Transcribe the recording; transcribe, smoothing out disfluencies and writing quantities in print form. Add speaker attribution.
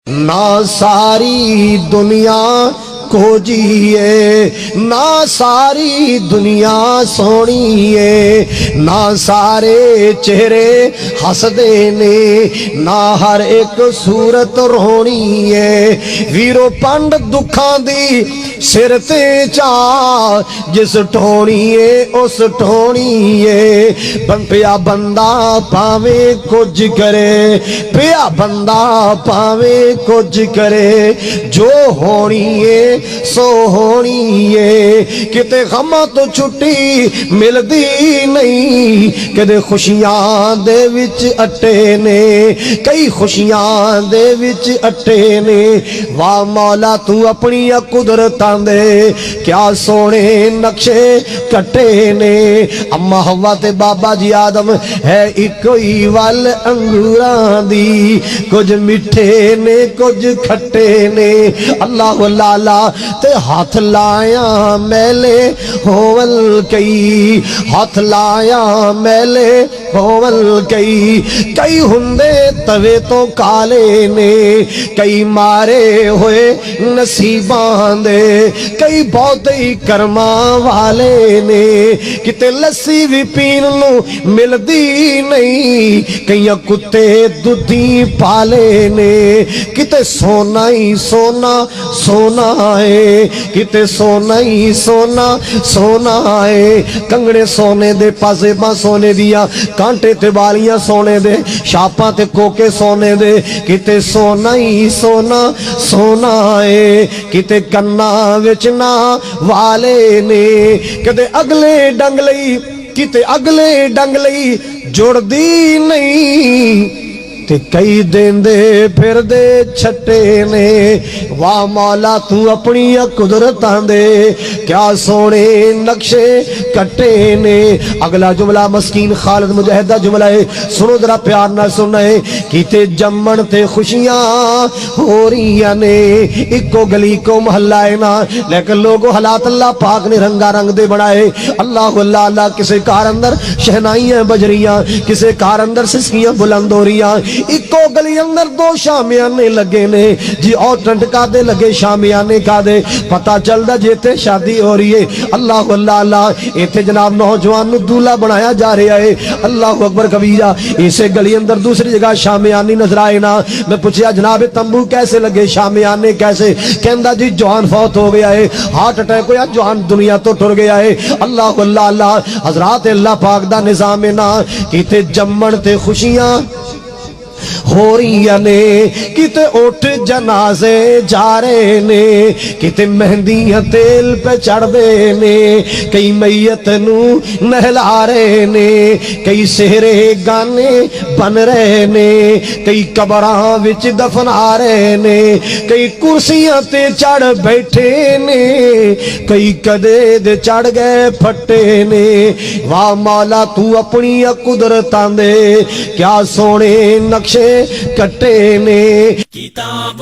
Speaker 1: نہ ساری دنیا کو جیے نہ ساری دنیا سونی ہے نہ سارے چہرے ہسدے نے نہ ہر ایک صورت رونی ہے ویرو پنڈ دکھاں دی سر تے چا جس ٹھونی ہے اس ٹھونی ہے پیا بندہ پاوے کچھ کرے پیا بندہ پاوے کچھ کرے جو ہونی ہے سو ہونی ہے کتے غماں تو چھٹی ملدی نہیں کدے خوشیاں دے وچ اٹے نے کئی خوشیاں دے وچ اٹے نے واہ مولا تو اپنی قدرتاں دے کیا سونے نقشے کٹے نے اما ہوا تے بابا جی آدم ہے اکوئی وال انگوراں دی کچھ مٹھے نے کچھ کھٹے نے اللہ لالا تے ہاتھ لایا میلے ہوول کئی ہاتھ لایا میلے ہوول کئی کئی ہندے توے تو کالے نے کئی مارے ہوئے نصیباں دے کئی بہت ہی کرماں والے نے کتے لسی بھی پین لو ملدی نہیں کئی کتے دودھی پالے نے کتے سونا ہی سونا سونا ہے کتے سونا ہی سونا سونا ہے کنگڑے سونے دے پازیباں سونے دیا کانٹے تے بالیاں سونے دے شاپاں تے کوکے سونے دے کتے سونا ہی سونا سونا ہے کتے کنا وچنا والے نے کتے اگلے ڈنگ لئی کتے اگلے ڈنگ لئی جڑ دی نہیں تے کئی دین دے پھر دے چھٹے نے واہ مولا تو اپنی قدرتاں دے کیا سونے نقشے کٹے نے اگلا جملہ مسکین خالد مجاہدہ جملہ ہے سنو ذرا پیار نہ سنائے کیتے جمن تے خوشیاں ہو رہی نے ایکو گلی کو محلہ نا لیکن لوگوں حالات اللہ پاک نے رنگا رنگ دے بنائے اللہ اللہ اللہ کسے کار اندر شہنائیاں بجریاں کسے کار اندر سسکیاں بلند ہو رہیاں ایکو گلی اندر دو شامیانے لگے نے جی اور ٹنٹ کا دے لگے شامیانے کا دے پتہ چل دا جیتے شادی ہو رہی ہے اللہ اللہ اللہ ایتھے جناب نوجوان نو دولہ بنایا جا رہا ہے اللہ اکبر کبیرہ اسے گلی اندر دوسری جگہ شامیانی نظر آئے نا میں پوچھیا جناب تمبو کیسے لگے شامیانے کیسے کہندہ جی جوان فوت ہو گیا ہے ہارٹ اٹیک ہویا جوان دنیا تو ٹر گیا ہے اللہ اللہ اللہ حضرات اللہ پاک دا نظام نا کیتے جمن تے خوشیاں ہو رہی نے کتے اٹھ جنازے جا رہے نے کتے مہندیاں تیل پہ چڑھ دے نے کئی میت نو نہلا رہے نے کئی سہرے گانے بن رہے نے کئی قبراں وچ دفنا رہے نے کئی کرسیاں تے چڑھ بیٹھے نے کئی کدے دے چڑھ گئے پھٹے نے واہ مولا تو اپنی قدرتاں دے کیا سونے نقشے کٹے نے کتاب